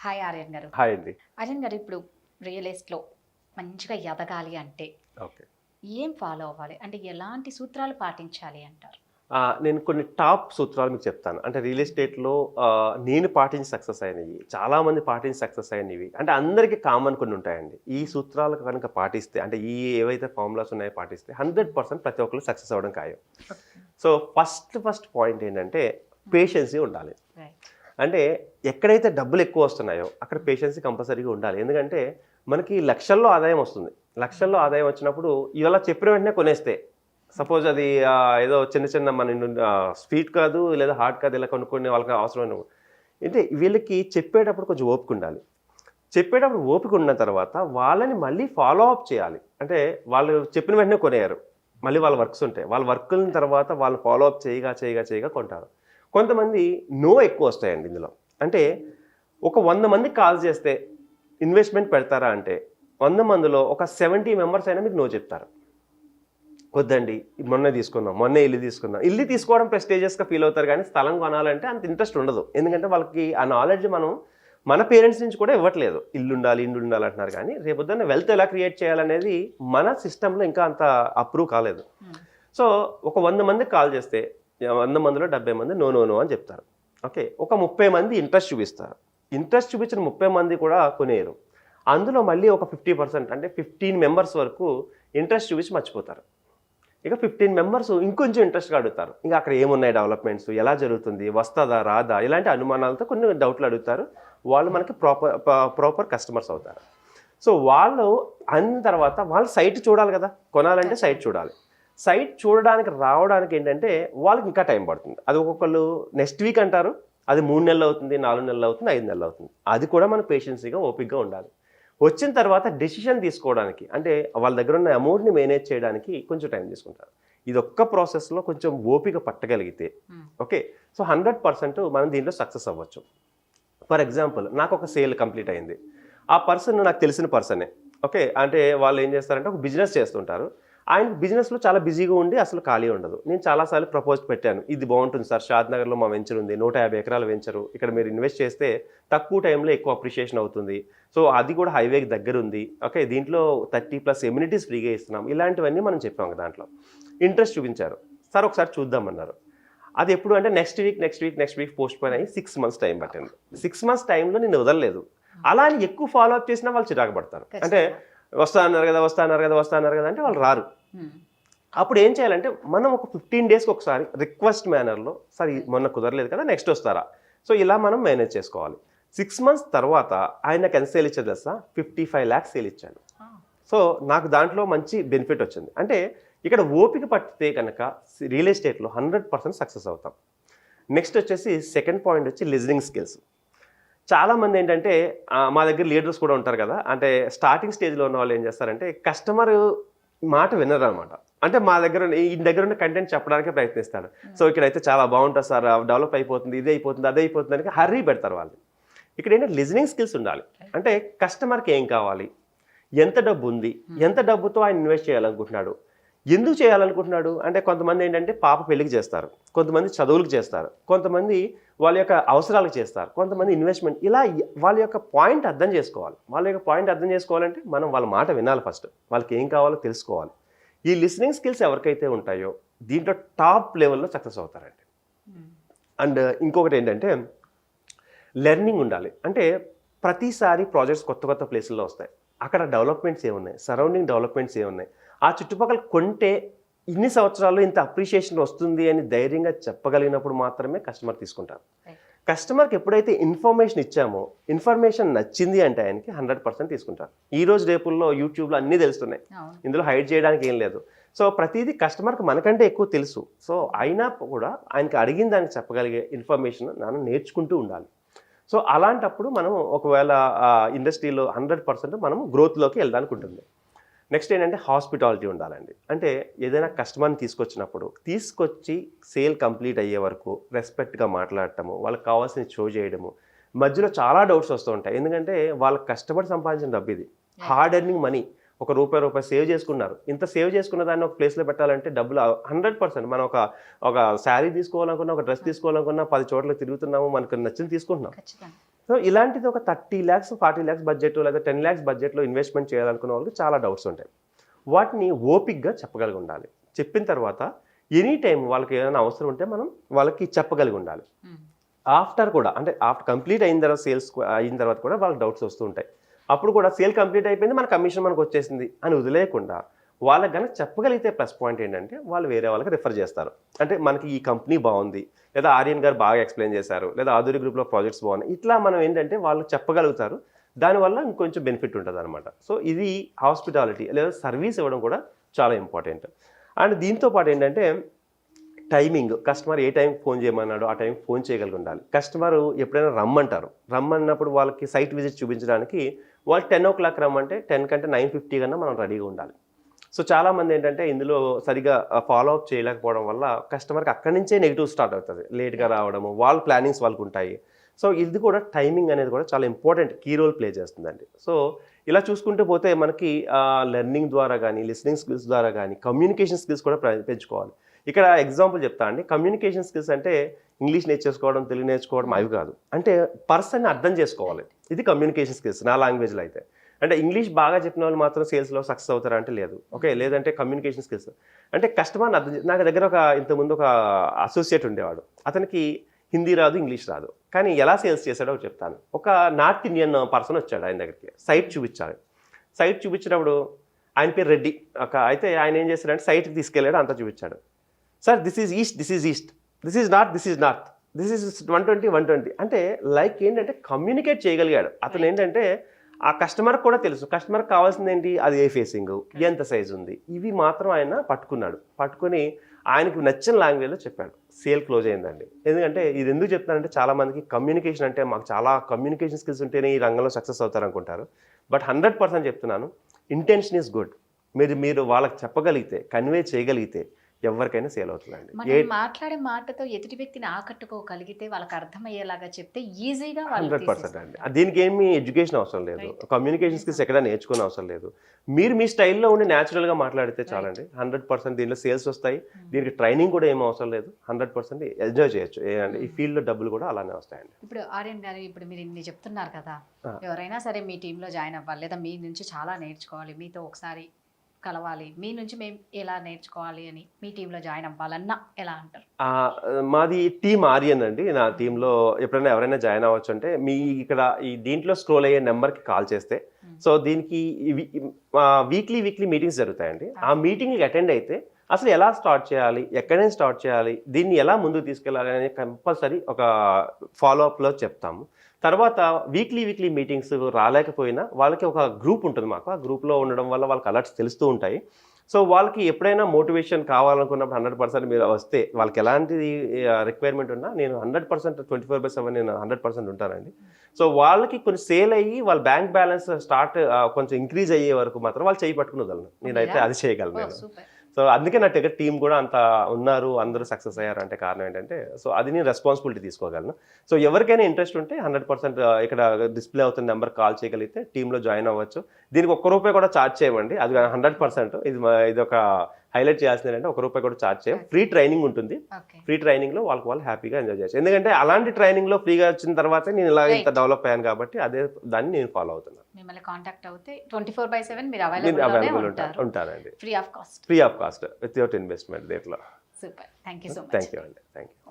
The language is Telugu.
హాయ్ ఆర్యన్ గారు. హాయ్ అండి. ఆర్యన్ గారు, ఇప్పుడు రియల్ ఎస్టేట్‌లో మంచిగా ఎదగాలి అంటే ఓకే. ఏం ఫాలో అవ్వాలి? అంటే ఎలాంటి సూత్రాలు పాటించాలి అంటారు? నేను కొన్ని టాప్ సూత్రాలు మీకు చెప్తాను. అంటే రియల్ ఎస్టేట్‌లో నేను పాటించి సక్సెస్ అయినయి, చాలామంది పాటించి సక్సెస్ అయినవి. అంటే అందరికీ కామన్ కొన్ని ఉంటాయండి. ఈ సూత్రాలు కనుక పాటిస్తే అంటే ఏవైతే ఫార్ములాస్ ఉన్నాయో పాటిస్తే 100% ప్రతి ఒక్కళ్ళు సక్సెస్ అవ్వడం ఖాయం. సో ఫస్ట్ పాయింట్ ఏంటంటే పేషెన్సీ ఉండాలి. రైట్. అంటే ఎక్కడైతే డబ్బులు ఎక్కువ వస్తున్నాయో అక్కడ పేషెన్సీ కంపల్సరీగా ఉండాలి. ఎందుకంటే మనకి లక్షల్లో ఆదాయం వస్తుంది. లక్షల్లో ఆదాయం వచ్చినప్పుడు ఇవాళ చెప్పిన వెంటనే కొనేస్తే సపోజ్ అది ఏదో చిన్న మన స్వీట్ కాదు లేదా హార్ట్ కాదు, ఇలా కొనుక్కొని వాళ్ళకి అవసరమైన అంటే వీళ్ళకి చెప్పేటప్పుడు కొంచెం ఓపిక ఉండాలి. చెప్పేటప్పుడు ఓపిక ఉన్న తర్వాత వాళ్ళని మళ్ళీ ఫాలో అప్ చేయాలి. అంటే వాళ్ళు చెప్పిన వెంటనే కొనేయారు, మళ్ళీ వాళ్ళ వర్క్స్ ఉంటాయి. వాళ్ళ వర్కుల తర్వాత వాళ్ళు ఫాలో అప్ చేయగా కొంటారు. కొంతమంది నో ఎక్కువ వస్తాయండి ఇందులో. అంటే ఒక 100 మందికి కాల్ చేస్తే ఇన్వెస్ట్మెంట్ పెడతారా అంటే 100 మందిలో ఒక 70 మెంబర్స్ అయినా మీకు నో చెప్తారు. వద్దండి, మొన్నే ఇల్లు తీసుకుందాం. ఇల్లు తీసుకోవడం ప్రెస్టేజియస్గా ఫీల్ అవుతారు, కానీ స్థలం కొనాలంటే అంత ఇంట్రెస్ట్ ఉండదు. ఎందుకంటే వాళ్ళకి ఆ నాలెడ్జ్ మన పేరెంట్స్ నుంచి కూడా ఇవ్వట్లేదు. ఇల్లు ఉండాలి అంటున్నారు, కానీ రేపొద్దున్న వెల్త్ ఎలా క్రియేట్ చేయాలనేది మన సిస్టంలో ఇంకా అంత అప్రూవ్ కాలేదు. సో ఒక 100 మందికి కాల్ చేస్తే 100 మందిలో 70 మంది నో అని చెప్తారు. ఓకే, ఒక 30 మంది ఇంట్రెస్ట్ చూపిస్తారు. ఇంట్రెస్ట్ చూపించిన 30 మంది కూడా కొనేయరు. అందులో మళ్ళీ ఒక 50% అంటే 15 మెంబర్స్ వరకు ఇంట్రెస్ట్ చూపించి మర్చిపోతారు. ఇక 15 మెంబర్స్ ఇంకొంచెం ఇంట్రెస్ట్గా అడుగుతారు. ఇంకా అక్కడ ఏమున్నాయి డెవలప్మెంట్స్, ఎలా జరుగుతుంది, వస్తుందా రాదా, ఇలాంటి అనుమానాలతో కొన్ని డౌట్లు అడుగుతారు. వాళ్ళు మనకి ప్రాపర్ కస్టమర్స్ అవుతారు. సో వాళ్ళు అయిన తర్వాత వాళ్ళు సైట్ చూడాలి కదా, కొనాలంటే సైట్ చూడాలి. సైట్ చూడడానికి రావడానికి ఏంటంటే వాళ్ళకి ఇంకా టైం పడుతుంది. అది ఒక్కొక్కళ్ళు నెక్స్ట్ వీక్ అంటారు, అది 3 నెలలు అవుతుంది, 4 నెలలు అవుతుంది, 5 నెలలు అవుతుంది. అది కూడా మనం పేషెన్సీగా ఓపికగా ఉండాలి. వచ్చిన తర్వాత డెసిషన్ తీసుకోవడానికి అంటే వాళ్ళ దగ్గర ఉన్న అమౌంట్ని మేనేజ్ చేయడానికి కొంచెం టైం తీసుకుంటారు. ఇది ఒక్క ప్రాసెస్లో కొంచెం ఓపిక పట్టగలిగితే ఓకే, సో 100% మనం దీంట్లో సక్సెస్ అవ్వచ్చు. ఫర్ ఎగ్జాంపుల్, నాకు ఒక సేల్ కంప్లీట్ అయింది. ఆ పర్సన్ నాకు తెలిసిన పర్సనే. ఓకే, అంటే వాళ్ళు ఏం చేస్తారంటే ఒక బిజినెస్ చేస్తుంటారు. ఆయన బిజినెస్లో చాలా బిజీగా ఉండి అసలు ఖాళీ ఉండదు. నేను చాలాసార్లు ప్రపోజ్ పెట్టాను, ఇది బాగుంటుంది సార్, షాద్నగర్లో మా వెంచర్ ఉంది, 150 ఎకరాల వెంచరు, ఇక్కడ మీరు ఇన్వెస్ట్ చేస్తే తక్కువ టైంలో ఎక్కువ అప్రిషియేషన్ అవుతుంది. సో అది కూడా హైవేకి దగ్గర ఉంది. ఓకే, దీంట్లో 30+ ఎమ్యూనిటీస్ ఫ్రీగా ఇస్తున్నాం. ఇలాంటివన్నీ మనం చెప్పాం కదా. దాంట్లో ఇంట్రెస్ట్ చూపించారు. సార్ ఒకసారి చూద్దామన్నారు. అది ఎప్పుడు అంటే నెక్స్ట్ వీక్ పోస్ట్ పోయిన్ అయ్యి 6 మంత్స్ టైం పట్టింది. 6 మంత్స్ టైంలో నేను వదలలేదు. అలా అని ఎక్కువ ఫాలో అప్ చేసినా వాళ్ళు చిరాకు పడతారు. అంటే వస్తా అన్నారు కదా అంటే వాళ్ళు రారు. అప్పుడు ఏం చేయాలంటే మనం ఒక 15 డేస్కి ఒకసారి రిక్వెస్ట్ మేనర్లో, సార్ మొన్న కుదరలేదు కదా, నెక్స్ట్ వస్తారా, సో ఇలా మనం మేనేజ్ చేసుకోవాలి. 6 మంత్స్ తర్వాత ఆయన నాకు ఎంత సేల్ ఇచ్చేది తెలుసా, 55 lakhs సేల్ ఇచ్చాను. సో నాకు దాంట్లో మంచి బెనిఫిట్ వచ్చింది. అంటే ఇక్కడ ఓపిక పట్టితే కనుక రియల్ ఎస్టేట్లో 100% సక్సెస్ అవుతాం. నెక్స్ట్ వచ్చేసి సెకండ్ పాయింట్ వచ్చి లిజనింగ్ స్కిల్స్. చాలామంది ఏంటంటే మా దగ్గర లీడర్స్ కూడా ఉంటారు కదా, అంటే స్టార్టింగ్ స్టేజ్లో ఉన్న వాళ్ళు ఏం చేస్తారంటే కస్టమర్ మాట వినరు అనమాట. అంటే మా దగ్గర ఉన్న కంటెంట్ చెప్పడానికే ప్రయత్నిస్తాడు. సో ఇక్కడైతే చాలా బాగుంటుంది సార్, డెవలప్ అయిపోతుంది, ఇది అయిపోతుంది, అదే అయిపోతుంది అని హర్రీ పెడతారు వాళ్ళు. ఇక్కడ ఏంటంటే లిజనింగ్ స్కిల్స్ ఉండాలి. అంటే కస్టమర్కి ఏం కావాలి, ఎంత డబ్బు ఉంది, ఎంత డబ్బుతో ఆయన ఇన్వెస్ట్ చేయాలనుకుంటున్నాడు, ఎందుకు చేయాలనుకుంటున్నాడు. అంటే కొంతమంది ఏంటంటే పాప పెళ్ళికి చేస్తారు, కొంతమంది చదువులకు చేస్తారు, కొంతమంది వాళ్ళ యొక్క అవసరాలకు చేస్తారు, కొంతమంది ఇన్వెస్ట్మెంట్. ఇలా వాళ్ళ యొక్క పాయింట్ అర్థం చేసుకోవాలి. వాళ్ళ యొక్క పాయింట్ అర్థం చేసుకోవాలంటే మనం వాళ్ళ మాట వినాలి. ఫస్ట్ వాళ్ళకి ఏం కావాలో తెలుసుకోవాలి. ఈ లిసనింగ్ స్కిల్స్ ఎవరికైతే ఉంటాయో దీంట్లో టాప్ లెవెల్లో సక్సెస్ అవుతారండి. అండ్ ఇంకొకటి ఏంటంటే లెర్నింగ్ ఉండాలి. అంటే ప్రతిసారి ప్రాజెక్ట్స్ కొత్త ప్లేసుల్లో వస్తాయి. అక్కడ డెవలప్మెంట్స్ ఏమున్నాయి, సరౌండింగ్ డెవలప్మెంట్స్ ఏమున్నాయి, ఆ చుట్టుపక్కల కొంటే ఇన్ని సంవత్సరాల్లో ఇంత అప్రిషియేషన్ వస్తుంది అని ధైర్యంగా చెప్పగలిగినప్పుడు మాత్రమే కస్టమర్ తీసుకుంటారు. కస్టమర్కి ఎప్పుడైతే ఇన్ఫర్మేషన్ ఇచ్చామో, ఇన్ఫర్మేషన్ నచ్చింది అంటే ఆయనకి 100% తీసుకుంటారు. ఈ రోజు రేపుల్లో యూట్యూబ్లో అన్నీ తెలుస్తున్నాయి, ఇందులో హైడ్ చేయడానికి ఏం లేదు. సో ప్రతిదీ కస్టమర్కి మనకంటే ఎక్కువ తెలుసు. సో అయినా కూడా ఆయనకి అడిగిన దానికి చెప్పగలిగే ఇన్ఫర్మేషన్ మనం నేర్చుకుంటూ ఉండాలి. సో అలాంటప్పుడు మనం ఒకవేళ ఇండస్ట్రీలో 100% మనం గ్రోత్లోకి వెళ్ళడానికి ఉంటుంది. నెక్స్ట్ ఏంటంటే హాస్పిటాలిటీ ఉండాలండి. అంటే ఏదైనా కస్టమర్ని తీసుకొచ్చి సేల్ కంప్లీట్ అయ్యే వరకు రెస్పెక్ట్గా మాట్లాడటము, వాళ్ళకి కావాల్సిన షో చేయడము. మధ్యలో చాలా డౌట్స్ వస్తూ ఉంటాయి. ఎందుకంటే వాళ్ళకి కష్టపడి సంపాదించిన డబ్బు ఇది, హార్డ్ ఎర్నింగ్ మనీ. ఒక రూపాయి సేవ్ చేసుకున్నారు. ఇంత సేవ్ చేసుకున్న దాన్ని ఒక ప్లేస్లో పెట్టాలంటే డబ్బులు 100%. మనం ఒక శారీ తీసుకోవాలనుకున్నా, ఒక డ్రెస్ తీసుకోవాలనుకున్నా 10 చోట్ల తిరుగుతున్నాము, మనకు నచ్చింది తీసుకుంటున్నాం. సో ఇలాంటిది ఒక 30 lakhs 40 lakhs బడ్జెట్ లేదా 10 lakhs బడ్జెట్లో ఇన్వెస్ట్మెంట్ చేయాలనుకున్న వాళ్ళకి చాలా డౌట్స్ ఉంటాయి. వాటిని ఓపిక్గా చెప్పగలిగి ఉండాలి. చెప్పిన తర్వాత ఎనీ టైం వాళ్ళకి ఏదైనా అవసరం ఉంటే మనం వాళ్ళకి చెప్పగలిగి ఉండాలి. ఆఫ్టర్ కూడా అంటే ఆఫ్టర్ కంప్లీట్ అయిన తర్వాత సేల్స్ అయిన తర్వాత కూడా వాళ్ళకి డౌట్స్ వస్తూ ఉంటాయి. అప్పుడు కూడా సేల్ కంప్లీట్ అయిపోయింది, మన కమిషన్ మనకు వచ్చేసింది అని వదిలేయకుండా వాళ్ళకి కనుక చెప్పగలిగితే ప్లస్ పాయింట్ ఏంటంటే వాళ్ళు వేరే వాళ్ళకి రిఫర్ చేస్తారు. అంటే మనకి ఈ కంపెనీ బాగుంది, లేదా ఆర్యన్ గారు బాగా ఎక్స్ప్లెయిన్ చేశారు, లేదా ఆధురి గ్రూప్లో ప్రాజెక్ట్స్ బాగున్నాయి, ఇట్లా మనం ఏంటంటే వాళ్ళు చెప్పగలుగుతారు. దానివల్ల ఇంకొంచెం బెనిఫిట్ ఉంటుంది అనమాట. సో ఇది హాస్పిటాలిటీ లేదా సర్వీస్ ఇవ్వడం కూడా చాలా ఇంపార్టెంట్. అండ్ దీంతో పాటు ఏంటంటే టైమింగ్, కస్టమర్ ఏ టైంకి ఫోన్ చేయమన్నాడో ఆ టైంకి ఫోన్ చేయగలిగి ఉండాలి. కస్టమర్ ఎప్పుడైనా రమ్మన్నప్పుడు వాళ్ళకి సైట్ విజిట్ చూపించడానికి వాళ్ళు 10 o'clock రమ్మంటే 10 కంటే 9:50 కన్నా మనం రెడీగా ఉండాలి. సో చాలామంది ఏంటంటే ఇందులో సరిగా ఫాలో అప్ చేయలేకపోవడం వల్ల కస్టమర్కి అక్కడి నుంచే నెగిటివ్ స్టార్ట్ అవుతుంది, లేట్గా రావడము, వాళ్ళ ప్లానింగ్స్ వాళ్ళకు ఉంటాయి. సో ఇది కూడా టైమింగ్ అనేది కూడా చాలా ఇంపార్టెంట్ కీ రోల్ ప్లే చేస్తుందండి. సో ఇలా చూసుకుంటూ పోతే మనకి లెర్నింగ్ ద్వారా కానీ, లిసనింగ్ స్కిల్స్ ద్వారా కానీ, కమ్యూనికేషన్ స్కిల్స్ కూడా పెంచుకోవాలి. ఇక్కడ ఎగ్జాంపుల్ చెప్తా అండి. కమ్యూనికేషన్ స్కిల్స్ అంటే ఇంగ్లీష్ నేర్చేసుకోవడం, తెలుగు నేర్చుకోవడం అవి కాదు. అంటే పర్సన్ని అర్థం చేసుకోవాలి. ఇది కమ్యూనికేషన్ స్కిల్స్ నా లాంగ్వేజ్లో అయితే. అంటే ఇంగ్లీష్ బాగా చెప్పిన వాళ్ళు మాత్రం సేల్స్లో సక్సెస్ అవుతారా అంటే లేదు. ఓకే, లేదంటే కమ్యూనికేషన్ స్కిల్స్ అంటే కస్టమర్ని అర్థం నాకు దగ్గర ఇంతకుముందు ఒక అసోసియేట్ ఉండేవాడు. అతనికి హిందీ రాదు, ఇంగ్లీష్ రాదు, కానీ ఎలా సేల్స్ చేశాడో చెప్తాను. ఒక నార్త్ ఇండియన్ పర్సన్ వచ్చాడు ఆయన దగ్గరికి, సైట్ చూపించాలి. సైట్ చూపించినప్పుడు ఆయన పేరు రెడ్డి. అయితే ఆయన ఏం చేశాడంటే సైట్కి తీసుకెళ్ళాడు, అంతా చూపించాడు. Sir this is east, this is east, this is north, this is north, this is 120 అంటే లైక్ ఏంటంటే కమ్యూనికేట్ చేయగలిగాడు. అతను ఏంటంటే ఆ కస్టమర్ కూడా తెలుసు, కస్టమర్కి కావాల్సింది ఏంటి, అది ఏ ఫేసింగ్, ఎంత సైజ్ ఉంది, ఇవి మాత్రం ఆయన పట్టుకొని ఆయనకు నచ్చిన లాంగ్వేజ్లో చెప్పాడు. సేల్ క్లోజ్ అయిందండి. ఎందుకంటే ఇది ఎందుకు చెప్తానంటే చాలామందికి కమ్యూనికేషన్ అంటే మాకు చాలా కమ్యూనికేషన్ స్కిల్స్ ఉంటేనే ఈ రంగంలో సక్సెస్ అవుతారు అనుకుంటారు. బట్ 100% చెప్తున్నాను, ఇంటెన్షన్ ఈజ్ గుడ్. మీరు వాళ్ళకి చెప్పగలిగితే, కన్వే చేయగలిగితే ఎవరికైనా సేల్ అవుతుందండి. మనం మాట్లాడే మాటతో ఎదుటి వ్యక్తిని ఆకట్టుకోగలిగితే, వాళ్ళకి అర్థమయ్యేలాగా చెప్తే ఈజీగా 100% అండి. దీనికి ఏమి ఎడ్యుకేషన్ అవసరం లేదు, కమ్యూనికేషన్ స్కిల్స్ ఎక్కడ నేర్చుకునే అవసరం లేదు. మీరు మీ స్టైల్లో ఉండి న్యాచురల్గా మాట్లాడితే చాలండి. 100% దీనిలో సేల్స్ వస్తాయి. దీనికి ట్రైనింగ్ కూడా ఏమీ అవసరం లేదు. 100% ఎంజాయ్ చేయొచ్చు. ఈ ఫీల్డ్లో డబ్బులు కూడా అలానే వస్తాయండి. ఇప్పుడు ఆర్యన్ గారు, ఇప్పుడు మీరు ఇన్ని చెప్తున్నారు కదా, ఎవరైనా సరే మీ టీంలో జాయిన్ అవ్వాలి, లేదా మీ నుంచి చాలా నేర్చుకోవాలి, మీతో ఒకసారి కలవాలి, మీ నుంచి మేము ఎలా నేర్చుకోవాలి అని మీ టీంలో జాయిన్ అవ్వాలన్నా ఎలా అంటారు? మాది టీమ్ ఆర్యన్ అండి. నా టీంలో ఎప్పుడైనా ఎవరైనా జాయిన్ అవ్వచ్చు అంటే మీ ఇక్కడ ఈ దీంట్లో స్క్రోల్ అయ్యే నెంబర్కి కాల్ చేస్తే, సో దీనికి వీక్లీ మీటింగ్స్ జరుగుతాయండి. ఆ మీటింగ్కి అటెండ్ అయితే అసలు ఎలా స్టార్ట్ చేయాలి, ఎక్కడైనా స్టార్ట్ చేయాలి, దీన్ని ఎలా ముందుకు తీసుకెళ్ళాలి అనేది కంపల్సరీ ఒక ఫాలోఅప్లో చెప్తాము. తర్వాత వీక్లీ మీటింగ్స్ రాలేకపోయినా వాళ్ళకి ఒక గ్రూప్ ఉంటుంది మాకు. ఆ గ్రూప్లో ఉండడం వల్ల వాళ్ళకి అలర్ట్స్ తెలుస్తూ ఉంటాయి. సో వాళ్ళకి ఎప్పుడైనా మోటివేషన్ కావాలనుకున్నప్పుడు 100% మీరు వస్తే వాళ్ళకి ఎలాంటి రిక్వైర్మెంట్ ఉన్నా నేను 100% 24/7 నేను 100% ఉంటానండి. సో వాళ్ళకి కొంచెం సేల్ అయ్యి వాళ్ళ బ్యాంక్ బ్యాలెన్స్ కొంచెం ఇంక్రీజ్ అయ్యే వరకు మాత్రం వాళ్ళు చేయి పట్టుకుని వదలను. నేనైతే అది చేయగలను నేను. సో అందుకే నా దగ్గర టీం కూడా అంత ఉన్నారు, అందరూ సక్సెస్ అయ్యారు అంటే కారణం ఏంటంటే, సో అది నేను రెస్పాన్సిబిలిటీ తీసుకోగలను. సో ఎవరికైనా ఇంట్రెస్ట్ ఉంటే 100% ఇక్కడ డిస్ప్లే అవుతున్న నెంబర్ కాల్ చేయగలిగితే టీంలో జాయిన్ అవ్వచ్చు. దీనికి ₹1 కూడా ఛార్జ్ చేయమండి. అది 100% ఇది ఒక హైలైట్ చేయాల్సింది ఏంటంటే ₹1 కూడా ఛార్జ్ చేయం. ఫ్రీ ట్రైనింగ్ ఉంటుంది. ఫ్రీ ట్రైనింగ్లో వాళ్ళు హ్యాపీగా ఎంజాయ్ చేయొచ్చు. ఎందుకంటే అలాంటి ట్రైనింగ్లో ఫ్రీగా వచ్చిన తర్వాతే నేను ఇలా ఇంత డెవలప్ అయ్యాను కాబట్టి దాన్ని నేను ఫాలో అవుతున్నాను. మిమ్మల్ని కాంటాక్ట్ అవుతే 24/7 మీరు అవైలబుల్ ఉంటారండి. Free of cost without investment దీంట్లో. Super. Thank you so much. Thank you అండి. Thank you.